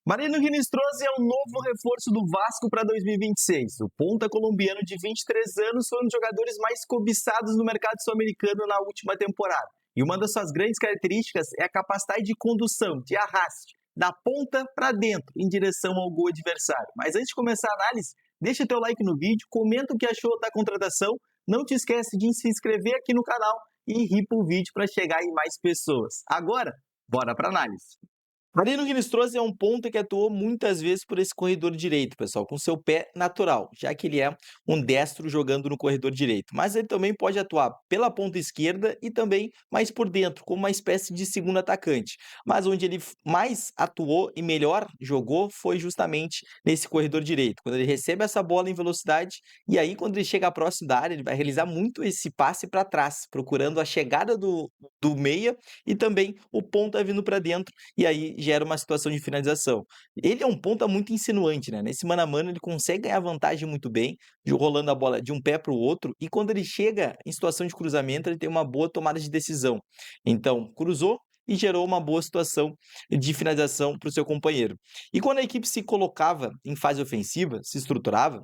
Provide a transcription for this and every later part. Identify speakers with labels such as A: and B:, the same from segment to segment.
A: Mariano Gnistros é o novo reforço do Vasco para 2026. O ponta colombiano de 23 anos foi um dos jogadores mais cobiçados no mercado sul-americano na última temporada. E uma das suas grandes características é a capacidade de condução, de arraste, da ponta para dentro, em direção ao gol adversário. Mas antes de começar a análise, deixa teu like no vídeo, comenta o que achou da contratação, não te esquece de se inscrever aqui no canal e ripa o vídeo para chegar em mais pessoas. Agora, bora para análise. Marino Gnistros é um ponta que atuou muitas vezes por esse corredor direito, pessoal, com seu pé natural, já que ele é um destro jogando no corredor direito. Mas ele também pode atuar pela ponta esquerda e também mais por dentro, como uma espécie de segundo atacante. Mas onde ele mais atuou e melhor jogou foi justamente nesse corredor direito, quando ele recebe essa bola em velocidade e aí quando ele chega próximo da área, ele vai realizar muito esse passe para trás, procurando a chegada do meia e também o ponta vindo para dentro e aí gera uma situação de finalização. Ele é um ponta muito insinuante, né? Nesse mano a mano ele consegue ganhar vantagem muito bem, rolando a bola de um pé para o outro, e quando ele chega em situação de cruzamento, ele tem uma boa tomada de decisão. Então, cruzou e gerou uma boa situação de finalização para o seu companheiro. E quando a equipe se colocava em fase ofensiva, se estruturava,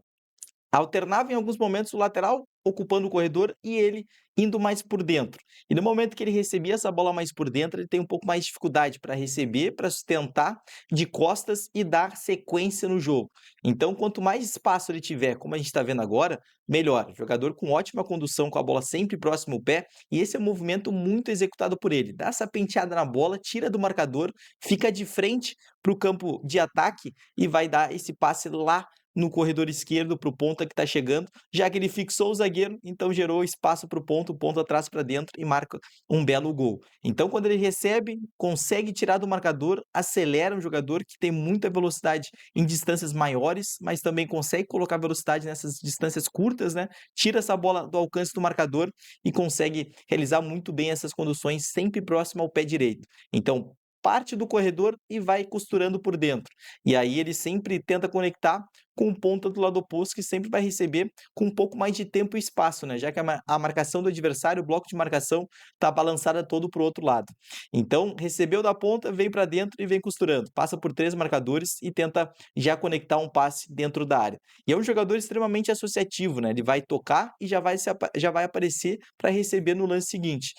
A: alternava em alguns momentos o lateral ocupando o corredor e ele indo mais por dentro. E no momento que ele recebia essa bola mais por dentro, ele tem um pouco mais de dificuldade para receber, para sustentar de costas e dar sequência no jogo. Então, quanto mais espaço ele tiver, como a gente está vendo agora, melhor. Jogador com ótima condução, com a bola sempre próximo ao pé, e esse é um movimento muito executado por ele. Dá essa penteada na bola, tira do marcador, fica de frente para o campo de ataque e vai dar esse passe lá no corredor esquerdo para o ponta que está chegando, já que ele fixou o zagueiro, então gerou espaço para o ponta traz para dentro e marca um belo gol. Então, quando ele recebe, consegue tirar do marcador, acelera um jogador que tem muita velocidade em distâncias maiores, mas também consegue colocar velocidade nessas distâncias curtas, né? Tira essa bola do alcance do marcador e consegue realizar muito bem essas conduções sempre próximo ao pé direito. Então, parte do corredor e vai costurando por dentro. E aí ele sempre tenta conectar com o ponta do lado oposto, que sempre vai receber com um pouco mais de tempo e espaço, né? Já que a marcação do adversário, o bloco de marcação, está balançada todo para o outro lado. Então, recebeu da ponta, vem para dentro e vem costurando. Passa por 3 marcadores e tenta já conectar um passe dentro da área. E é um jogador extremamente associativo, né? Ele vai tocar e já vai aparecer para receber no lance seguinte.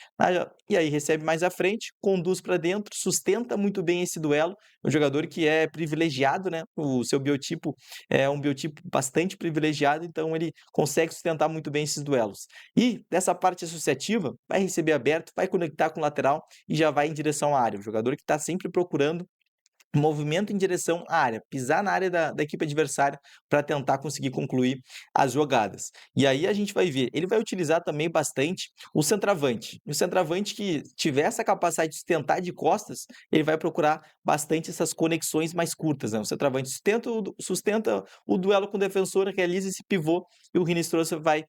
A: E aí recebe mais à frente, conduz para dentro, sustenta muito bem esse duelo. É um jogador que é privilegiado, né? O seu biotipo é um biotipo bastante privilegiado, então ele consegue sustentar muito bem esses duelos. E dessa parte associativa, vai receber aberto, vai conectar com o lateral e já vai em direção à área. O jogador que está sempre procurando movimento em direção à área, pisar na área da equipe adversária para tentar conseguir concluir as jogadas. E aí a gente vai ver, ele vai utilizar também bastante o centroavante. O centroavante que tiver essa capacidade de sustentar de costas, ele vai procurar bastante essas conexões mais curtas, né? O centroavante sustenta o duelo com o defensor, realiza esse pivô e o Gnistros vai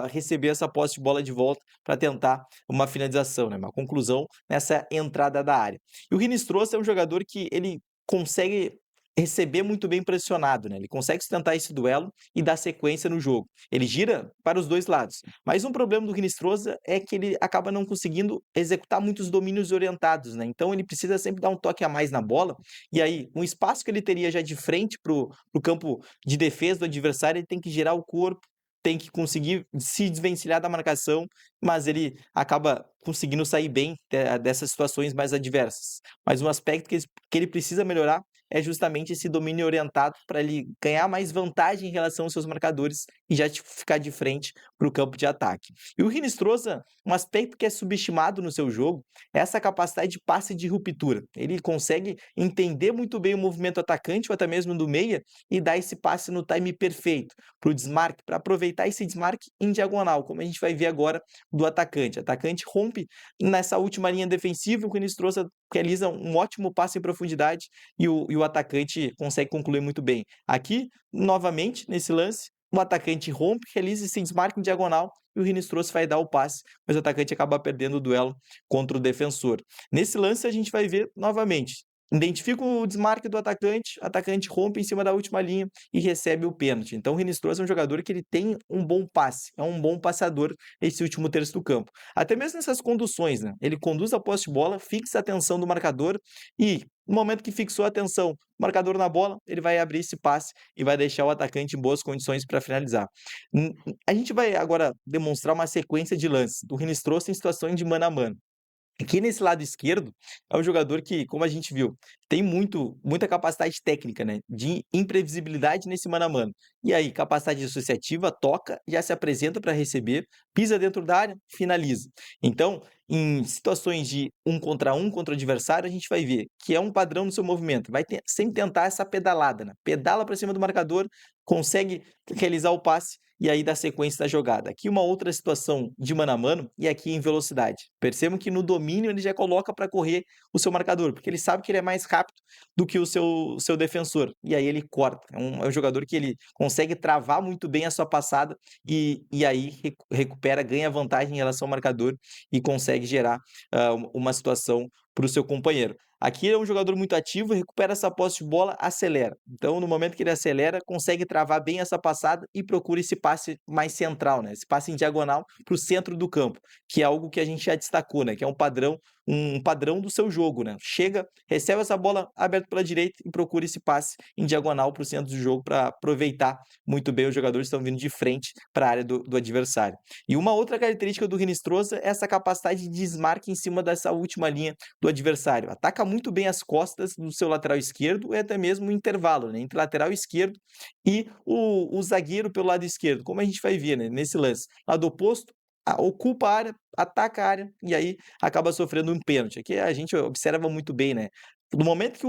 A: receber essa posse de bola de volta para tentar uma finalização, né? Uma conclusão nessa entrada da área. E o Gnistros é um jogador que ele consegue receber muito bem pressionado, né? Ele consegue sustentar esse duelo e dar sequência no jogo. Ele gira para os 2 lados. Mas um problema do Gnistros é que ele acaba não conseguindo executar muitos domínios orientados, né? Então ele precisa sempre dar um toque a mais na bola, e aí um espaço que ele teria já de frente para o campo de defesa do adversário, ele tem que girar o corpo, tem que conseguir se desvencilhar da marcação, mas ele acaba conseguindo sair bem dessas situações mais adversas. Mas um aspecto que ele precisa melhorar é justamente esse domínio orientado para ele ganhar mais vantagem em relação aos seus marcadores e já ficar de frente para o campo de ataque. E o Rinistrosa, um aspecto que é subestimado no seu jogo, é essa capacidade de passe de ruptura. Ele consegue entender muito bem o movimento atacante ou até mesmo do meia e dar esse passe no time perfeito para o desmarque, para aproveitar esse desmarque em diagonal, como a gente vai ver agora do atacante. O atacante rompe nessa última linha defensiva, o Gnistros realiza um ótimo passe em profundidade e o atacante consegue concluir muito bem. Aqui, novamente, nesse lance, o atacante rompe, realiza esse desmarque em diagonal e o Gnistros vai dar o passe, mas o atacante acaba perdendo o duelo contra o defensor. Nesse lance, a gente vai ver novamente identifica o desmarque do atacante, o atacante rompe em cima da última linha e recebe o pênalti. Então o Rinistros é um jogador que ele tem um bom passe, é um bom passador nesse último terço do campo. Até mesmo nessas conduções, né? Ele conduz a posse de bola, fixa a atenção do marcador e no momento que fixou a atenção, o marcador na bola, ele vai abrir esse passe e vai deixar o atacante em boas condições para finalizar. A gente vai agora demonstrar uma sequência de lances do Rinistros em situações de mano a mano. Aqui nesse lado esquerdo, é um jogador que, como a gente viu, tem muita capacidade técnica, né, de imprevisibilidade nesse mano a mano. E aí, capacidade associativa, toca, já se apresenta para receber, pisa dentro da área, finaliza. Então, em situações de um contra o adversário, a gente vai ver que é um padrão no seu movimento. Sempre tentar essa pedalada, né? Pedala para cima do marcador, consegue realizar o passe e aí dá sequência da jogada. Aqui uma outra situação de mano a mano e aqui em velocidade. Percebam que no domínio ele já coloca para correr o seu marcador, porque ele sabe que ele é mais rápido do que o seu defensor. E aí ele corta. É um jogador que ele consegue travar muito bem a sua passada e aí recupera, ganha vantagem em relação ao marcador e consegue gerar uma situação para o seu companheiro. Aqui é um jogador muito ativo, recupera essa posse de bola, acelera. Então, no momento que ele acelera, consegue travar bem essa passada e procura esse passe mais central, né? Esse passe em diagonal para o centro do campo, que é algo que a gente já destacou, né? Que é um padrão do seu jogo, né? Chega, recebe essa bola aberta pela direita e procura esse passe em diagonal para o centro do jogo para aproveitar muito bem os jogadores que estão vindo de frente para a área do adversário. E uma outra característica do Rinistrosa é essa capacidade de desmarque em cima dessa última linha do adversário. Ataca muito bem as costas do seu lateral esquerdo e até mesmo o intervalo, né? Entre lateral esquerdo e o zagueiro pelo lado esquerdo, como a gente vai ver, né? Nesse lance. Lado oposto, ocupa a área, ataca a área e aí acaba sofrendo um pênalti. Aqui a gente observa muito bem, né? No momento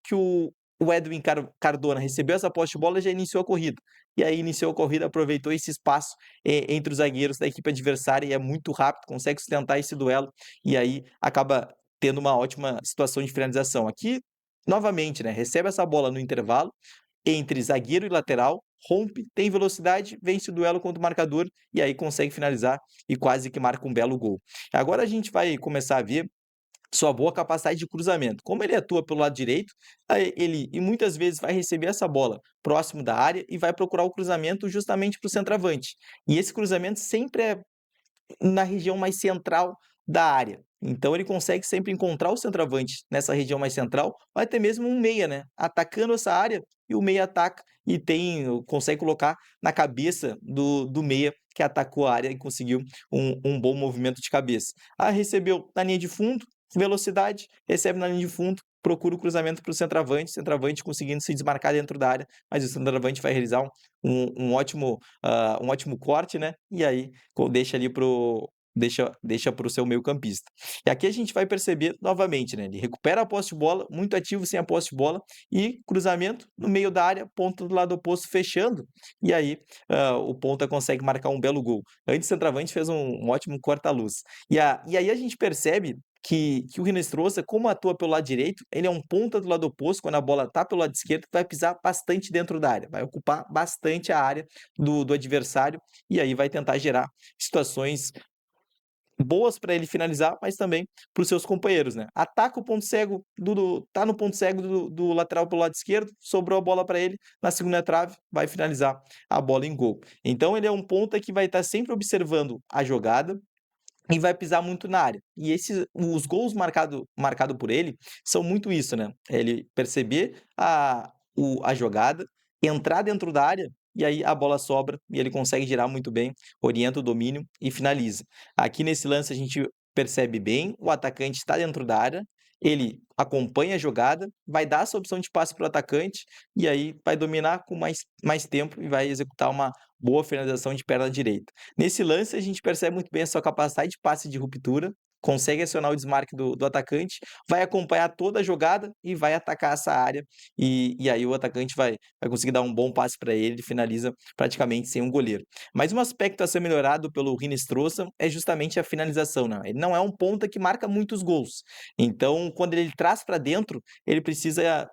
A: que o Edwin Cardona recebeu essa posse de bola, já iniciou a corrida. E aí iniciou a corrida, aproveitou esse espaço entre os zagueiros da equipe adversária e é muito rápido, consegue sustentar esse duelo e aí acaba tendo uma ótima situação de finalização. Aqui, novamente, né? Recebe essa bola no intervalo entre zagueiro e lateral, rompe, tem velocidade, vence o duelo contra o marcador e aí consegue finalizar e quase que marca um belo gol. Agora a gente vai começar a ver sua boa capacidade de cruzamento. Como ele atua pelo lado direito, ele e muitas vezes vai receber essa bola próximo da área e vai procurar o cruzamento justamente para o centroavante. E esse cruzamento sempre é na região mais central da área. Então ele consegue sempre encontrar o centroavante nessa região mais central, ou até mesmo um meia, né? Atacando essa área e o meia ataca e consegue colocar na cabeça do meia que atacou a área e conseguiu um bom movimento de cabeça. Recebeu na linha de fundo, velocidade, recebe na linha de fundo, procura o cruzamento para o centroavante conseguindo se desmarcar dentro da área, mas o centroavante vai realizar um ótimo corte, né? E aí deixa ali deixa para o seu meio-campista. E aqui a gente vai perceber novamente, né? Ele recupera a posse de bola, muito ativo sem a posse de bola, e cruzamento no meio da área, ponta do lado oposto fechando, e aí o ponta consegue marcar um belo gol. Antes o centroavante fez um ótimo corta-luz. E aí a gente percebe que o Rinestrosa, como atua pelo lado direito, ele é um ponta do lado oposto, quando a bola está pelo lado esquerdo, vai pisar bastante dentro da área, vai ocupar bastante a área do adversário, e aí vai tentar gerar situações boas para ele finalizar, mas também para os seus companheiros, né? Ataca o ponto cego, tá no ponto cego do lateral pelo lado esquerdo, sobrou a bola para ele, na segunda trave, vai finalizar a bola em gol. Então ele é um ponta que vai estar sempre observando a jogada, e vai pisar muito na área. E os gols marcado por ele são muito isso, né? Ele perceber a jogada, entrar dentro da área e aí a bola sobra e ele consegue girar muito bem, orienta o domínio e finaliza. Aqui nesse lance a gente percebe bem, o atacante está dentro da área, ele acompanha a jogada, vai dar essa opção de passe para o atacante e aí vai dominar com mais tempo e vai executar uma boa finalização de perna direita. Nesse lance, a gente percebe muito bem a sua capacidade de passe de ruptura, consegue acionar o desmarque do atacante, vai acompanhar toda a jogada e vai atacar essa área. E aí o atacante vai conseguir dar um bom passe para ele, finaliza praticamente sem um goleiro. Mas um aspecto a ser melhorado pelo Rinestrosa é justamente a finalização. Né? Ele não é um ponta que marca muitos gols. Então, quando ele traz para dentro, ele precisa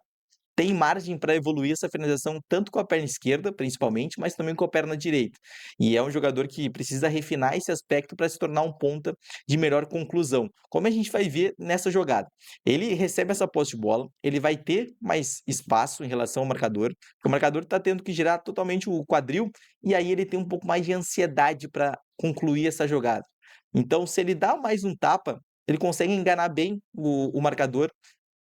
A: tem margem para evoluir essa finalização tanto com a perna esquerda, principalmente, mas também com a perna direita. E é um jogador que precisa refinar esse aspecto para se tornar um ponta de melhor conclusão, como a gente vai ver nessa jogada. Ele recebe essa posse de bola, ele vai ter mais espaço em relação ao marcador, porque o marcador está tendo que girar totalmente o quadril, e aí ele tem um pouco mais de ansiedade para concluir essa jogada. Então, se ele dá mais um tapa, ele consegue enganar bem o marcador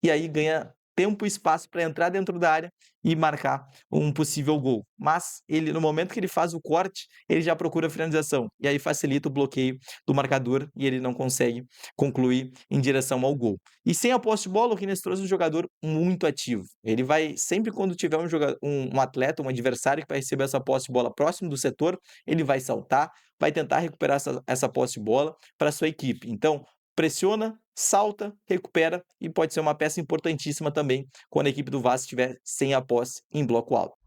A: e aí ganha tempo e espaço para entrar dentro da área e marcar um possível gol. Mas ele, no momento que ele faz o corte, ele já procura a finalização e aí facilita o bloqueio do marcador e ele não consegue concluir em direção ao gol. E sem a posse de bola, o Kines trouxe um jogador muito ativo. Ele vai, sempre quando tiver um atleta, um adversário que vai receber essa posse de bola próximo do setor, ele vai saltar, vai tentar recuperar essa posse de bola para a sua equipe. Então, pressiona, salta, recupera e pode ser uma peça importantíssima também quando a equipe do Vasco estiver sem a posse em bloco alto.